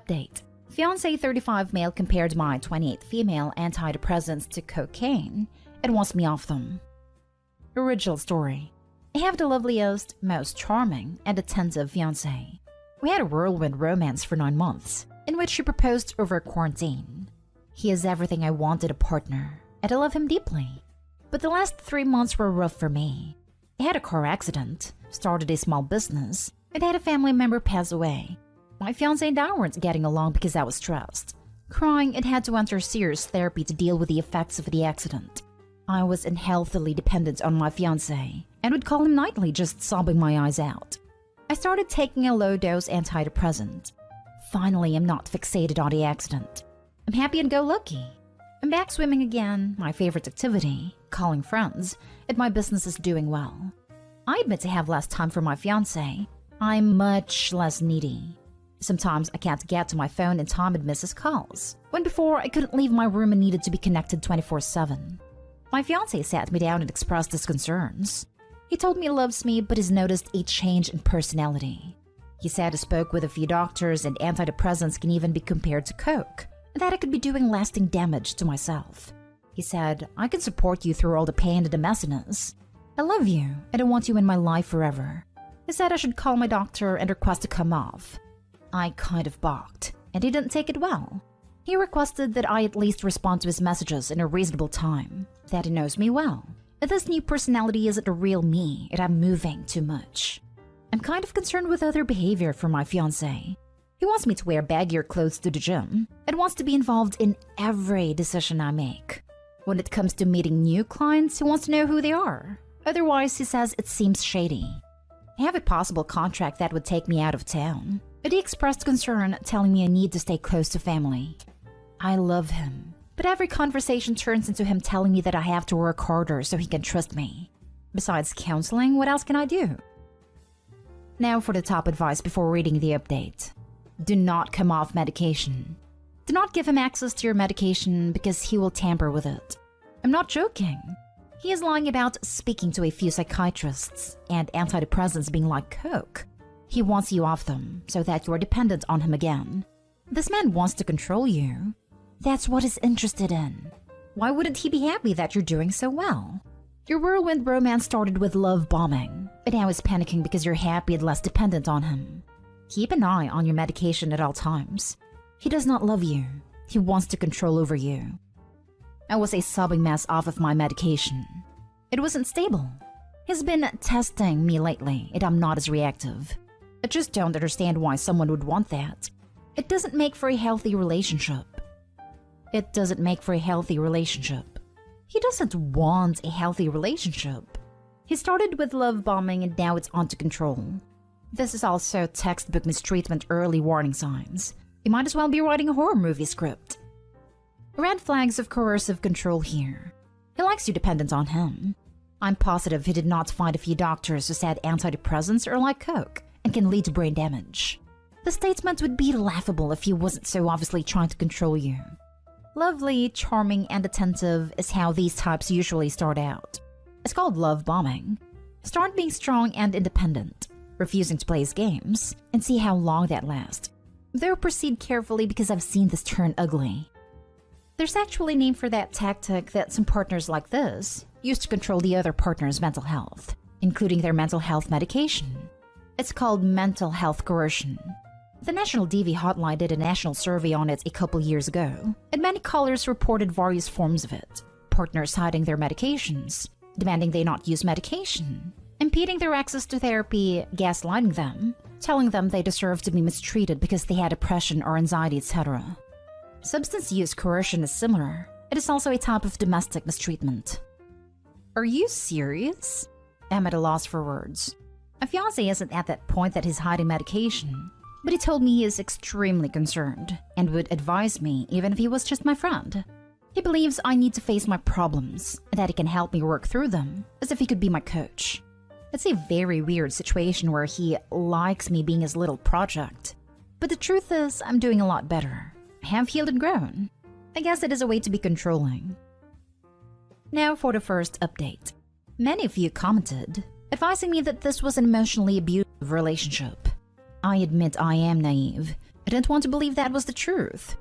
update. Fiancé 35 male compared my 28 female antidepressants to cocaine and wants me off them. Original story. I have the loveliest, most charming, and attentive fiancé. We had a whirlwind romance for 9 months, in which he proposed over quarantine. He is everything I wanted a partner, and I love him deeply. But the last 3 months were rough for me. I had a car accident, started a small business, and had a family member pass away. My fiancé and I weren't getting along because I was stressed, crying, and had to enter serious therapy to deal with the effects of the accident. I was unhealthily dependent on my fiancé and would call him nightly, just sobbing my eyes out. I started taking a low-dose antidepressant. Finally, I'm not fixated on the accident. I'm happy and go lucky. I'm back swimming again, my favorite activity, calling friends, and my business is doing well. I admit to have less time for my fiancé. I'm much less needy. Sometimes I can't get to my phone in time and miss his calls, when before I couldn't leave my room and needed to be connected 24/7. My fiancé sat me down and expressed his concerns. He told me he loves me but has noticed a change in personality. He said he spoke with a few doctors and antidepressants can even be compared to coke, and that I could be doing lasting damage to myself. He said, I can support you through all the pain and the messiness. I love you and I want you in my life forever. He said I should call my doctor and request to come off. I kind of balked, and he didn't take it well. He requested that I at least respond to his messages in a reasonable time, that he knows me well, that this new personality isn't the real me and I'm moving too much. I'm kind of concerned with other behavior from my fiancé. He wants me to wear baggier clothes to the gym and wants to be involved in every decision I make. When it comes to meeting new clients, he wants to know who they are. Otherwise, he says it seems shady. I have a possible contract that would take me out of town, but he expressed concern, telling me I need to stay close to family. I love him, but every conversation turns into him telling me that I have to work harder so he can trust me. Besides counseling, what else can I do? Now for the top advice before reading the update. Do not come off medication. Do not give him access to your medication because he will tamper with it. I'm not joking. He is lying about speaking to a few psychiatrists and antidepressants being like coke. He wants you off them so that you are dependent on him again. This man wants to control you. That's what he's interested in. Why wouldn't he be happy that you're doing so well? Your whirlwind romance started with love bombing, but now he's panicking because you're happy and less dependent on him. Keep an eye on your medication at all times. He does not love you. He wants to control over you. I was a sobbing mess off of my medication. It wasn't stable. He's been testing me lately, and I'm not as reactive. I just don't understand why someone would want that. It doesn't make for a healthy relationship. It doesn't make for a healthy relationship. He doesn't want a healthy relationship. He started with love bombing and now it's on to control. This is also textbook mistreatment early warning signs. You might as well be writing a horror movie script. Red flags of coercive control here. He likes you dependent on him. I'm positive he did not find a few doctors who said antidepressants are like coke and can lead to brain damage. The statement would be laughable if he wasn't so obviously trying to control you. Lovely, charming, and attentive is how these types usually start out. It's called love bombing. Start being strong and independent, refusing to play his games, and see how long that lasts. Though proceed carefully because I've seen this turn ugly. There's actually a name for that tactic that some partners like this use to control the other partner's mental health, including their mental health medication. It's called mental health coercion. The National DV Hotline did a national survey on it a couple years ago, and many callers reported various forms of it. Partners hiding their medications, demanding they not use medication, impeding their access to therapy, gaslighting them, telling them they deserve to be mistreated because they had depression or anxiety, etc. Substance use coercion is similar. It is also a type of domestic mistreatment. Are you serious? I'm at a loss for words. My fiancé isn't at that point that he's hiding medication, but he told me he is extremely concerned and would advise me even if he was just my friend. He believes I need to face my problems and that he can help me work through them, as if he could be my coach. It's a very weird situation where he likes me being his little project. But the truth is, I'm doing a lot better. I have healed and grown. I guess it is a way to be controlling. Now for the first update. Many of you commented, advising me that this was an emotionally abusive relationship. I admit I am naive, I didn't want to believe that was the truth.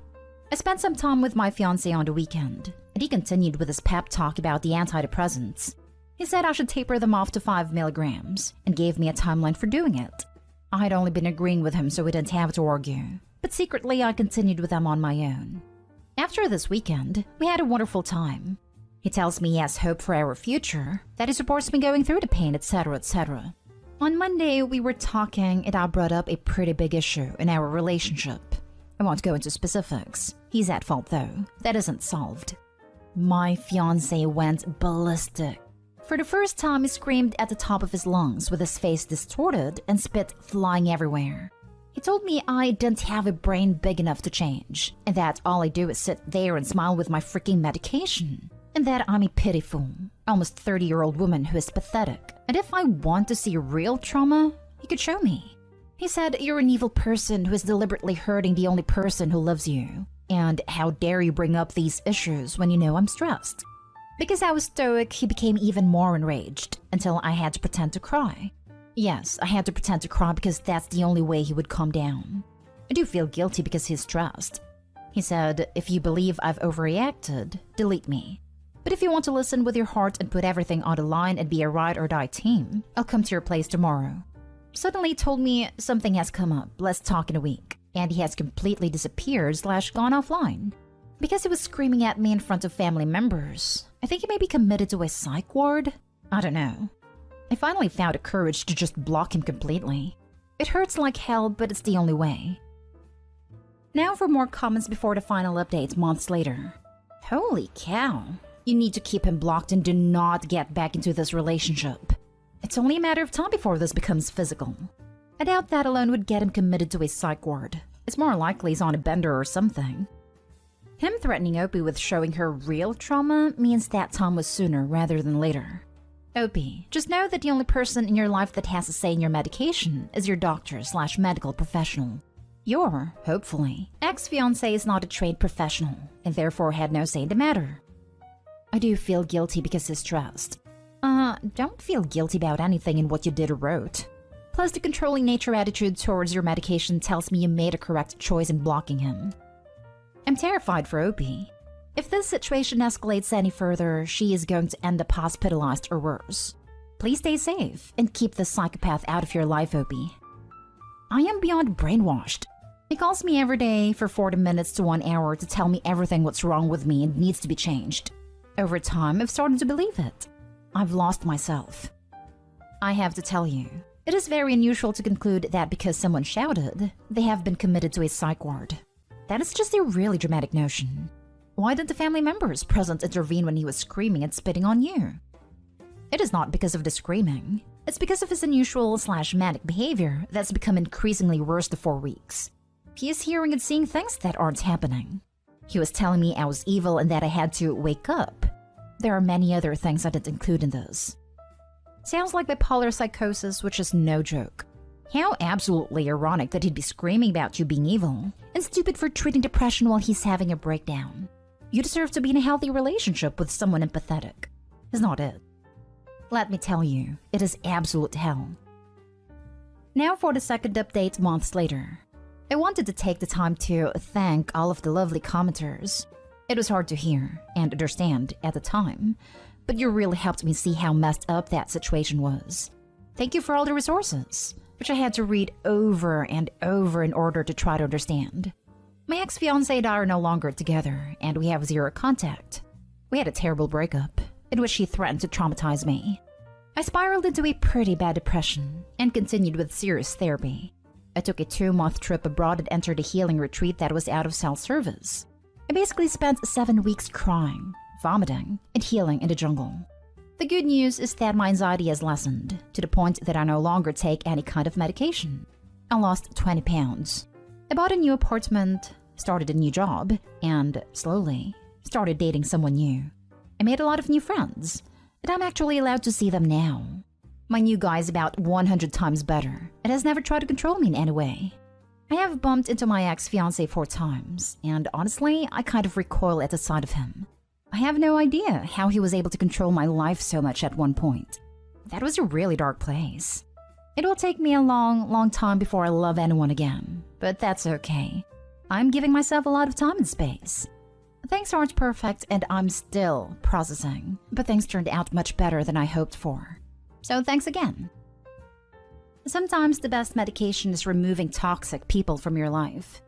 I spent some time with my fiancé on the weekend, and he continued with his pep talk about the antidepressants. He said I should taper them off to 5 milligrams and gave me a timeline for doing it. I had only been agreeing with him so we didn't have to argue, but secretly I continued with them on my own. After this weekend, we had a wonderful time. He tells me he has hope for our future, that he supports me going through the pain, etc., etc. On Monday, we were talking and I brought up a pretty big issue in our relationship. I won't go into specifics. He's at fault though. That isn't solved. My fiancé went ballistic. For the first time, he screamed at the top of his lungs with his face distorted and spit flying everywhere. He told me I didn't have a brain big enough to change, and that all I do is sit there and smile with my freaking medication, and that I'm a pitiful, almost 30-year-old woman who is pathetic, and if I want to see real trauma, he could show me. He said, "You're an evil person who is deliberately hurting the only person who loves you, and how dare you bring up these issues when you know I'm stressed." Because I was stoic, he became even more enraged, until I had to pretend to cry. Yes, I had to pretend to cry because that's the only way he would calm down. I do feel guilty because he's stressed. He said, "If you believe I've overreacted, delete me. But if you want to listen with your heart and put everything on the line and be a ride or die team, I'll come to your place tomorrow." Suddenly he told me something has come up, let's talk in a week, and he has completely disappeared / gone offline. Because he was screaming at me in front of family members, I think he may be committed to a psych ward? I don't know. I finally found the courage to just block him completely. It hurts like hell, but it's the only way. Now for more comments before the final update months later. Holy cow. You need to keep him blocked and do not get back into this relationship. It's only a matter of time before this becomes physical. I doubt that alone would get him committed to a psych ward. It's more likely he's on a bender or something. Him threatening Opie with showing her real trauma means that time was sooner rather than later. Opie, just know that the only person in your life that has a say in your medication is your doctor / medical professional. Your, hopefully, ex-fiancé is not a trained professional and therefore had no say in the matter. I do feel guilty because he's stressed. Don't feel guilty about anything in what you did or wrote. Plus, the controlling nature attitude towards your medication tells me you made a correct choice in blocking him. I'm terrified for Opie. If this situation escalates any further, she is going to end up hospitalized or worse. Please stay safe and keep this psychopath out of your life, Opie. I am beyond brainwashed. He calls me every day for 40 minutes to 1 hour to tell me everything what's wrong with me and needs to be changed. Over time, I've started to believe it. I've lost myself. I have to tell you, it is very unusual to conclude that because someone shouted, they have been committed to a psych ward. That is just a really dramatic notion. Why didn't the family members present intervene when he was screaming and spitting on you? It is not because of the screaming. It's because of his unusual / manic behavior that's become increasingly worse the 4 weeks. He is hearing and seeing things that aren't happening. He was telling me I was evil and that I had to wake up. There are many other things I didn't include in this. Sounds like bipolar psychosis, which is no joke. How absolutely ironic that he'd be screaming about you being evil, and stupid for treating depression while he's having a breakdown. You deserve to be in a healthy relationship with someone empathetic. Is not it? Let me tell you, it is absolute hell. Now for the second update months later. I wanted to take the time to thank all of the lovely commenters. It was hard to hear and understand at the time, but you really helped me see how messed up that situation was. Thank you for all the resources, which I had to read over and over in order to try to understand. My ex-fiancé and I are no longer together, and we have zero contact. We had a terrible breakup, in which he threatened to traumatize me. I spiraled into a pretty bad depression, and continued with serious therapy. I took a 2-month trip abroad and entered a healing retreat that was out of cell service. I basically spent 7 weeks crying, vomiting, and healing in the jungle. The good news is that my anxiety has lessened, to the point that I no longer take any kind of medication. I lost 20 pounds. I bought a new apartment, started a new job, and, slowly, started dating someone new. I made a lot of new friends, and I'm actually allowed to see them now. My new guy is about 100 times better, and has never tried to control me in any way. I have bumped into my ex-fiancé 4 times, and honestly, I kind of recoil at the sight of him. I have no idea how he was able to control my life so much at one point. That was a really dark place. It will take me a long, long time before I love anyone again, but that's okay. I'm giving myself a lot of time and space. Things aren't perfect and I'm still processing, but things turned out much better than I hoped for. So thanks again. Sometimes the best medication is removing toxic people from your life.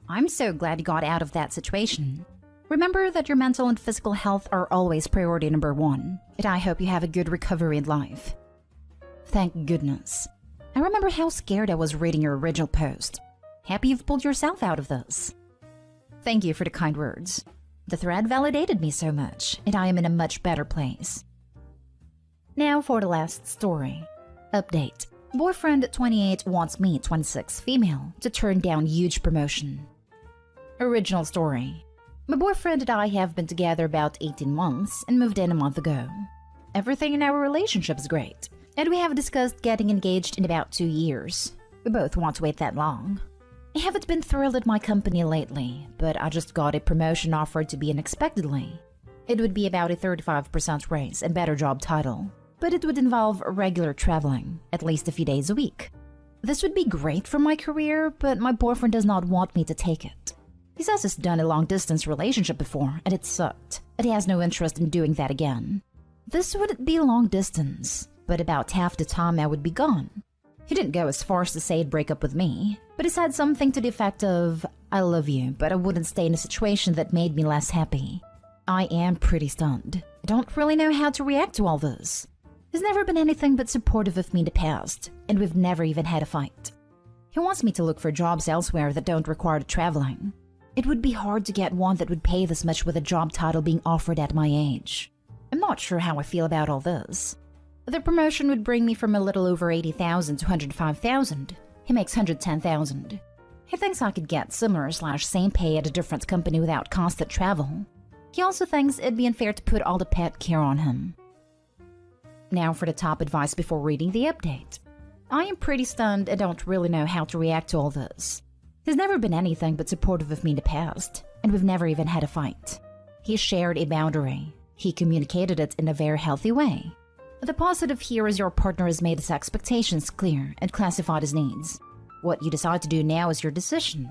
I'm so glad you got out of that situation. Remember that your mental and physical health are always priority number one, and I hope you have a good recovery in life. Thank goodness. I remember how scared I was reading your original post. Happy you've pulled yourself out of this. Thank you for the kind words. The thread validated me so much, and I am in a much better place. Now for the last story. Update. Boyfriend 28 wants me, 26 female, to turn down huge promotion. Original story. My boyfriend and I have been together about 18 months and moved in a month ago. Everything in our relationship is great, and we have discussed getting engaged in about 2 years. We both want to wait that long. I haven't been thrilled at my company lately, but I just got a promotion offered to be unexpectedly. It would be about a 35% raise and better job title, but it would involve regular traveling, at least a few days a week. This would be great for my career, but my boyfriend does not want me to take it. He says he's done a long-distance relationship before, and it sucked, and he has no interest in doing that again. This would be long distance, but about half the time I would be gone. He didn't go as far as to say he'd break up with me, but he said something to the effect of, "I love you, but I wouldn't stay in a situation that made me less happy." I am pretty stunned. I don't really know how to react to all this. He's never been anything but supportive of me in the past, and we've never even had a fight. He wants me to look for jobs elsewhere that don't require traveling. It would be hard to get one that would pay this much with a job title being offered at my age. I'm not sure how I feel about all this. The promotion would bring me from a little over 80,000 to 105,000. He makes 110,000. He thinks I could get similar/same pay at a different company without constant travel. He also thinks it'd be unfair to put all the pet care on him. Now for the top advice before reading the update. I am pretty stunned and don't really know how to react to all this. He's never been anything but supportive of me in the past, and we've never even had a fight. He shared a boundary. He communicated it in a very healthy way. The positive here is your partner has made his expectations clear and classified his needs. What you decide to do now is your decision.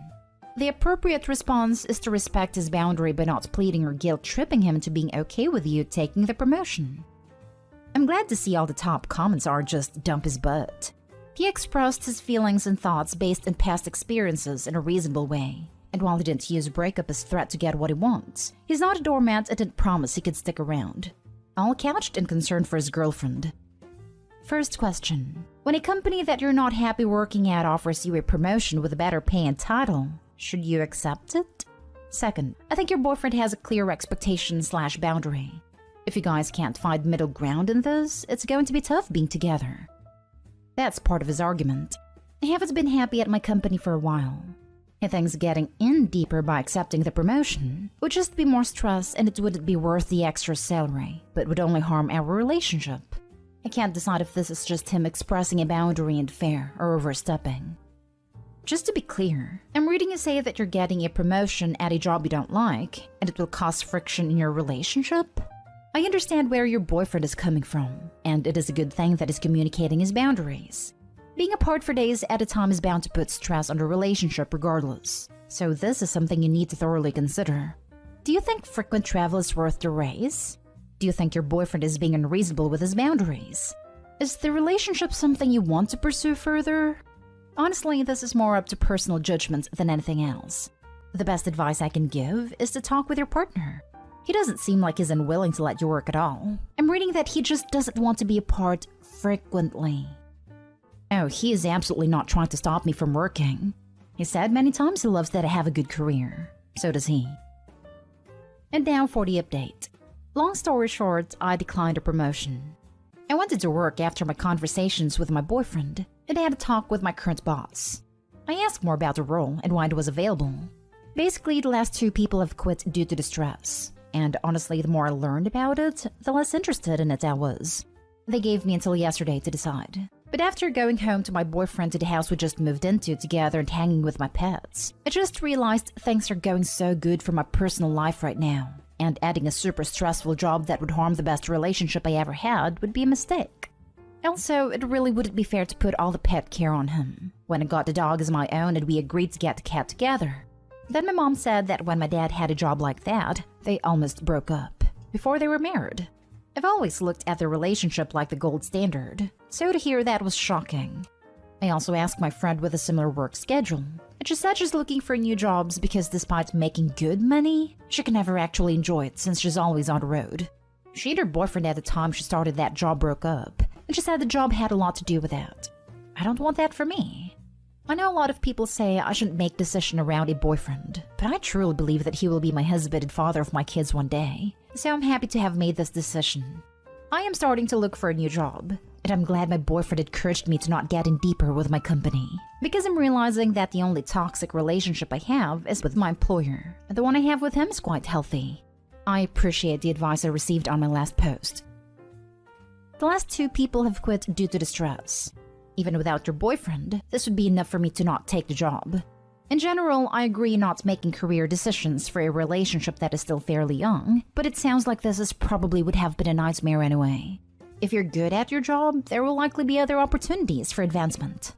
The appropriate response is to respect his boundary by not pleading or guilt-tripping him into being okay with you taking the promotion. I'm glad to see all the top comments are just dump his butt. He expressed his feelings and thoughts based on past experiences in a reasonable way. And while he didn't use breakup as threat to get what he wants, he's not a doormat and didn't promise he could stick around. All couched in concern for his girlfriend. First question. When a company that you're not happy working at offers you a promotion with a better pay and title, should you accept it? Second, I think your boyfriend has a clear expectation/boundary. If you guys can't find middle ground in this, it's going to be tough being together. That's part of his argument. I haven't been happy at my company for a while. He thinks getting in deeper by accepting the promotion would just be more stress and it wouldn't be worth the extra salary, but would only harm our relationship. I can't decide if this is just him expressing a boundary and fair or overstepping. Just to be clear, I'm reading you say that you're getting a promotion at a job you don't like and it will cause friction in your relationship. I understand where your boyfriend is coming from, and it is a good thing that he's communicating his boundaries. Being apart for days at a time is bound to put stress on the relationship regardless, so this is something you need to thoroughly consider. Do you think frequent travel is worth the raise? Do you think your boyfriend is being unreasonable with his boundaries? Is the relationship something you want to pursue further? Honestly, this is more up to personal judgment than anything else. The best advice I can give is to talk with your partner. He doesn't seem like he's unwilling to let you work at all. I'm reading that he just doesn't want to be apart frequently. Oh, he is absolutely not trying to stop me from working. He said many times he loves that I have a good career. So does he. And now for the update. Long story short, I declined a promotion. I wanted to work after my conversations with my boyfriend, and I had a talk with my current boss. I asked more about the role and why it was available. Basically, the last 2 people have quit due to the stress. And honestly, the more I learned about it, the less interested in it I was. They gave me until yesterday to decide. But after going home to my boyfriend to the house we just moved into together and hanging with my pets, I just realized things are going so good for my personal life right now. And adding a super stressful job that would harm the best relationship I ever had would be a mistake. Also, it really wouldn't be fair to put all the pet care on him. When I got the dog as my own and we agreed to get the cat together. Then my mom said that when my dad had a job like that, they almost broke up before they were married. I've always looked at their relationship like the gold standard, so to hear that was shocking. I also asked my friend with a similar work schedule, and she said she's looking for new jobs because despite making good money, she can never actually enjoy it since she's always on the road. She and her boyfriend at the time she started that job broke up, and she said the job had a lot to do with that. I don't want that for me. I know a lot of people say I shouldn't make decisions around a boyfriend, but I truly believe that he will be my husband and father of my kids one day, so I'm happy to have made this decision. I am starting to look for a new job, and I'm glad my boyfriend encouraged me to not get in deeper with my company, because I'm realizing that the only toxic relationship I have is with my employer, and the one I have with him is quite healthy. I appreciate the advice I received on my last post. The last 2 people have quit due to distress. Even without your boyfriend, this would be enough for me to not take the job. In general, I agree not making career decisions for a relationship that is still fairly young, but it sounds like this is probably would have been a nightmare anyway. If you're good at your job, there will likely be other opportunities for advancement.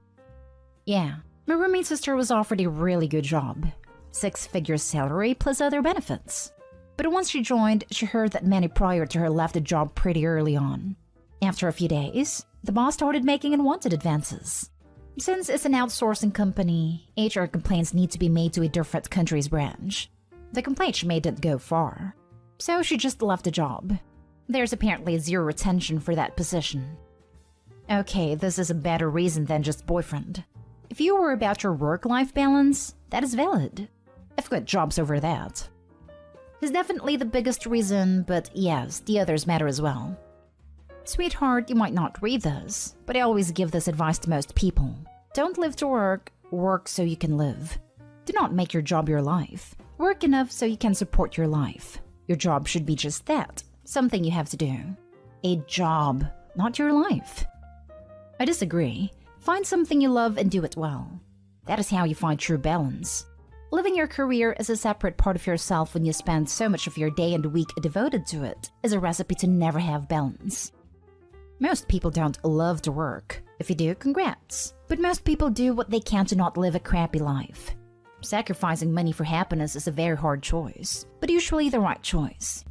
Yeah, my roommate's sister was offered a really good job. 6-figure salary plus other benefits. But once she joined, she heard that many prior to her left the job pretty early on. After a few days, the boss started making unwanted advances. Since it's an outsourcing company, HR complaints need to be made to a different country's branch. The complaint she made didn't go far, so she just left the job. There's apparently 0 retention for that position. Okay, this is a better reason than just boyfriend. If you were about your work-life balance, that is valid. I've quit jobs over that. It's definitely the biggest reason, but yes, the others matter as well. Sweetheart, you might not read this, but I always give this advice to most people. Don't live to work, work so you can live. Do not make your job your life. Work enough so you can support your life. Your job should be just that, something you have to do. A job, not your life. I disagree. Find something you love and do it well. That is how you find true balance. Living your career as a separate part of yourself when you spend so much of your day and week devoted to it is a recipe to never have balance. Most people don't love to work. If you do, congrats. But most people do what they can to not live a crappy life. Sacrificing money for happiness is a very hard choice, but usually the right choice.